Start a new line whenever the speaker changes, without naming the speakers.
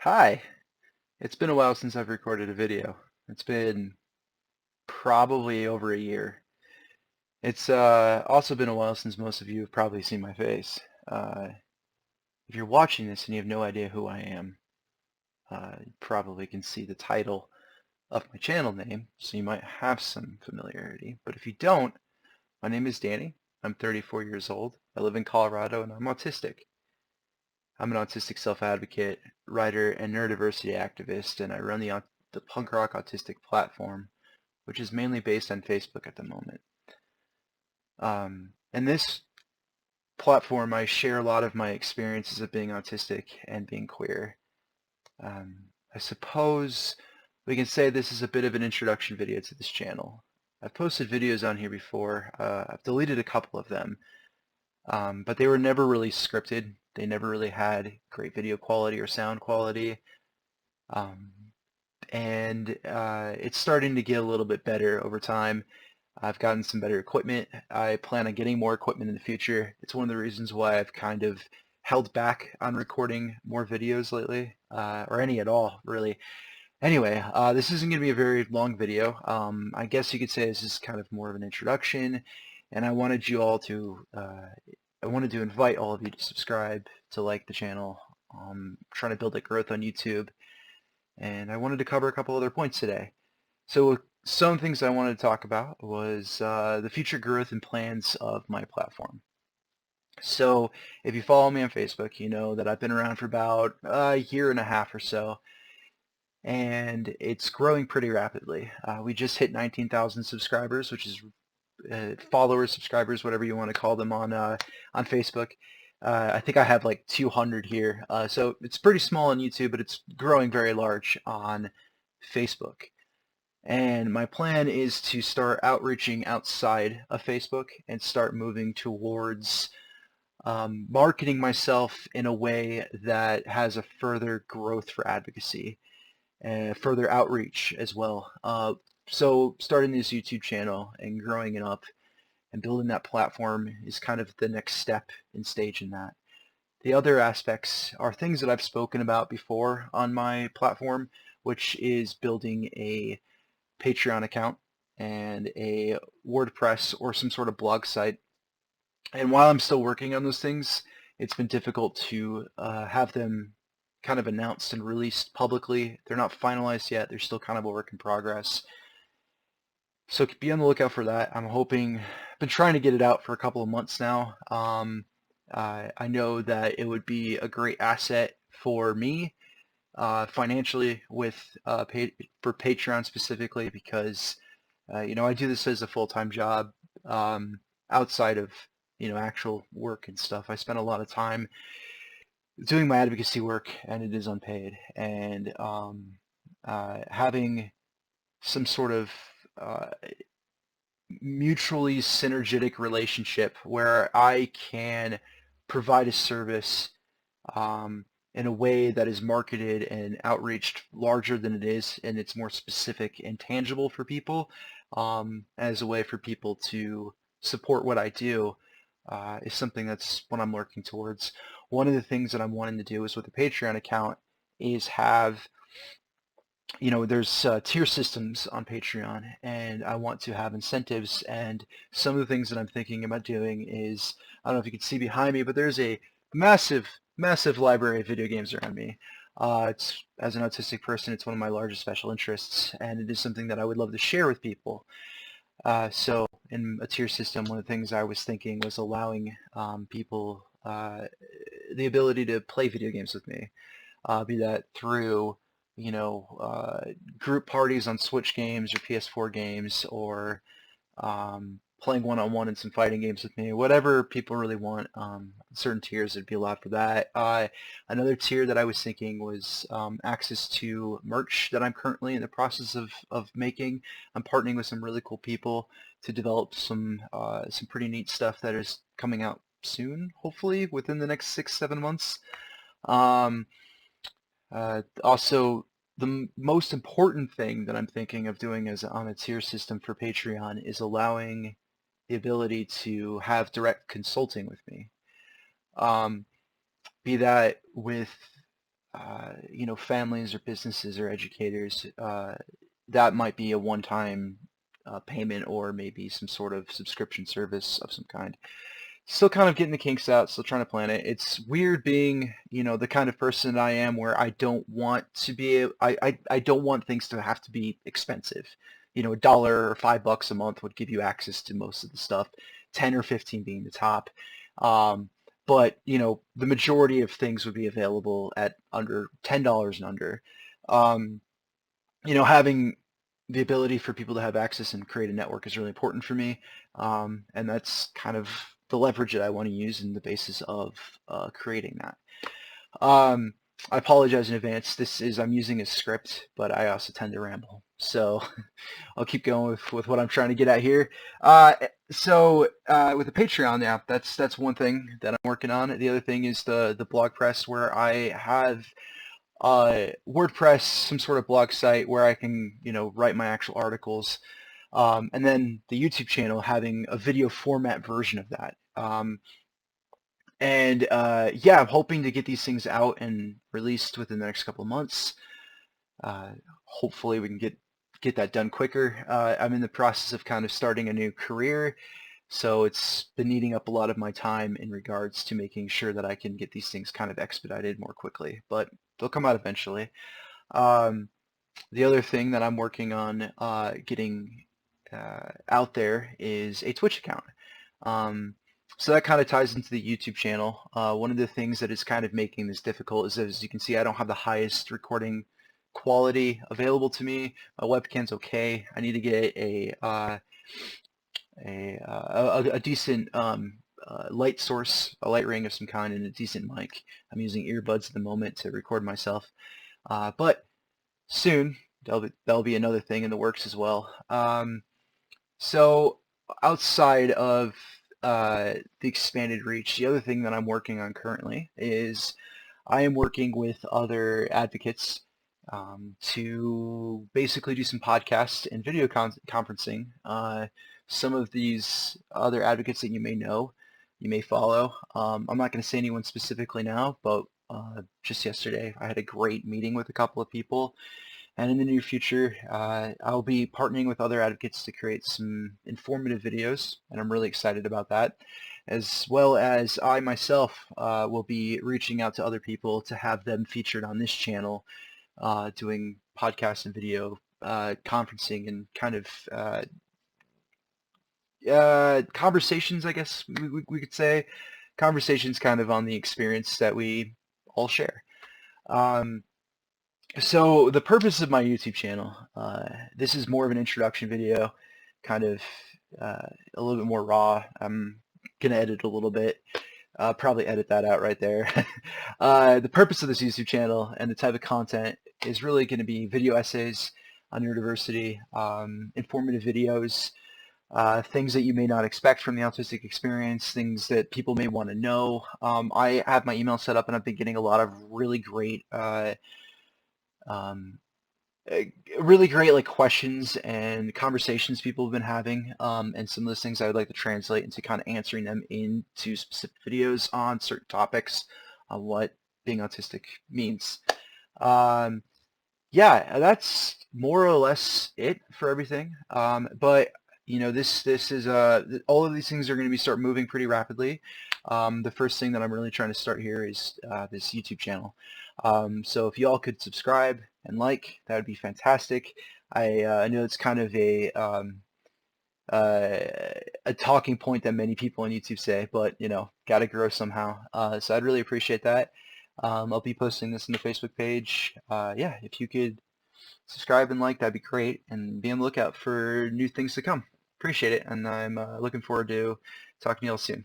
Hi, it's been a while since I've recorded a video. It's been probably over a year. It's also been a while since most of you have probably seen my face. If you're watching this and you have no idea who I am, you probably can see the title of my channel name, so you might have some familiarity. But if you don't, my name is Danny. I'm 34 years old. I live in Colorado and I'm autistic. I'm an autistic self-advocate, writer, and neurodiversity activist, and I run the punk rock autistic platform, which is mainly based on Facebook at the moment. In this platform, I share a lot of my experiences of being autistic and being queer. I suppose we can say this is a bit of an introduction video to this channel. I've posted videos on here before. I've deleted a couple of them, but they were never really scripted. They never really had great video quality or sound quality. Um, and it's starting to get a little bit better over time. I've gotten some better equipment. I plan on getting more equipment in the future. It's one of the reasons why I've kind of held back on recording more videos lately, or any at all, really. Anyway, this isn't going to be a very long video. I guess you could say this is kind of more of an introduction, and I wanted to invite all of you to subscribe, to like the channel. Trying to build that growth on YouTube, and I wanted to cover a couple other points today. So some things I wanted to talk about was the future growth and plans of my platform. So if you follow me on Facebook, you know that I've been around for about a year and a half or so, and it's growing pretty rapidly. We just hit 19,000 subscribers, which is followers, subscribers, whatever you want to call them on Facebook. I think I have like 200 here, so it's pretty small on YouTube, but it's growing very large on Facebook. And my plan is to start outreaching outside of Facebook and start moving towards marketing myself in a way that has a further growth for advocacy and further outreach as well. So starting this YouTube channel and growing it up and building that platform is kind of the next step and stage in that. The other aspects are things that I've spoken about before on my platform, which is building a Patreon account and a WordPress or some sort of blog site. And while I'm still working on those things, it's been difficult to have them kind of announced and released publicly. They're not finalized yet. They're still kind of a work in progress. So be on the lookout for that. I'm hoping, I've been trying to get it out for a couple of months now. I know that it would be a great asset for me financially for Patreon specifically, because I do this as a full-time job outside of actual work and stuff. I spend a lot of time doing my advocacy work, and it is unpaid. And having some sort of uh, mutually synergetic relationship where I can provide a service in a way that is marketed and outreached larger than it is, and it's more specific and tangible for people, as a way for people to support what I do, is something that's what I'm working towards. One of the things that I'm wanting to do is with a Patreon account is have, there's tier systems on Patreon, and I want to have incentives. And some of the things that I'm thinking about doing is, I don't know if you can see behind me, but there's a massive, massive library of video games around me. As an autistic person, it's one of my largest special interests, and it is something that I would love to share with people. So in a tier system, one of the things I was thinking was allowing people the ability to play video games with me, be that through group parties on Switch games or PS4 games, or playing one-on-one in some fighting games with me, whatever people really want. Certain tiers would be allowed for that. Another tier that I was thinking was access to merch that I'm currently in the process of making. I'm partnering with some really cool people to develop some pretty neat stuff that is coming out soon, hopefully within the next 6-7 months. Also, the most important thing that I'm thinking of doing on a tier system for Patreon is allowing the ability to have direct consulting with me. Be that with families or businesses or educators, that might be a one-time payment or maybe some sort of subscription service of some kind. Still kind of getting the kinks out, still trying to plan it. It's weird being, the kind of person I am where I don't want to be, I don't want things to have to be expensive. $1 or $5 a month would give you access to most of the stuff, 10 or 15 being the top. But, the majority of things would be available at under $10 and under. Having the ability for people to have access and create a network is really important for me. And that's kind of the leverage that I want to use in the basis of creating that. I apologize in advance. I'm using a script, but I also tend to ramble. So I'll keep going with what I'm trying to get at here. With the Patreon app, that's one thing that I'm working on. The other thing is the blog press, where I have WordPress, some sort of blog site where I can, write my actual articles. And then the YouTube channel having a video format version of that. I'm hoping to get these things out and released within the next couple of months. Hopefully we can get that done quicker. I'm in the process of kind of starting a new career, so it's been eating up a lot of my time in regards to making sure that I can get these things kind of expedited more quickly, but they'll come out eventually. The other thing that I'm working on getting out there is a Twitch account. So that kind of ties into the YouTube channel. One of the things that is kind of making this difficult is, as you can see, I don't have the highest recording quality available to me. My webcam's okay. I need to get a decent light source, a light ring of some kind, and a decent mic. I'm using earbuds at the moment to record myself, but soon that'll be another thing in the works as well. So outside of the expanded reach, the other thing that I'm working on currently is I am working with other advocates to basically do some podcasts and video conferencing. Some of these other advocates that you may know, you may follow. I'm not going to say anyone specifically now, but just yesterday I had a great meeting with a couple of people. And in the near future, I'll be partnering with other advocates to create some informative videos, and I'm really excited about that. As well as I myself will be reaching out to other people to have them featured on this channel, doing podcasts and video conferencing and kind of conversations, I guess we could say. Conversations kind of on the experience that we all share. So the purpose of my YouTube channel, this is more of an introduction video, kind of a little bit more raw. I'm going to edit a little bit. Probably edit that out right there. The purpose of this YouTube channel and the type of content is really going to be video essays on neurodiversity, informative videos, things that you may not expect from the autistic experience, things that people may want to know. I have my email set up, and I've been getting a lot of really great like questions and conversations people have been having, and some of those things I would like to translate into kind of answering them into specific videos on certain topics on what being autistic means. Yeah, that's more or less it for everything. But this is all of these things are going to be start moving pretty rapidly. The first thing that I'm really trying to start here is this YouTube channel. So if you all could subscribe and like, that would be fantastic. I know it's kind of a talking point that many people on YouTube say, but gotta grow somehow. So I'd really appreciate that. I'll be posting this on the Facebook page. Yeah, if you could subscribe and like, that'd be great, and be on the lookout for new things to come. Appreciate it, and I'm looking forward to talking to you all soon.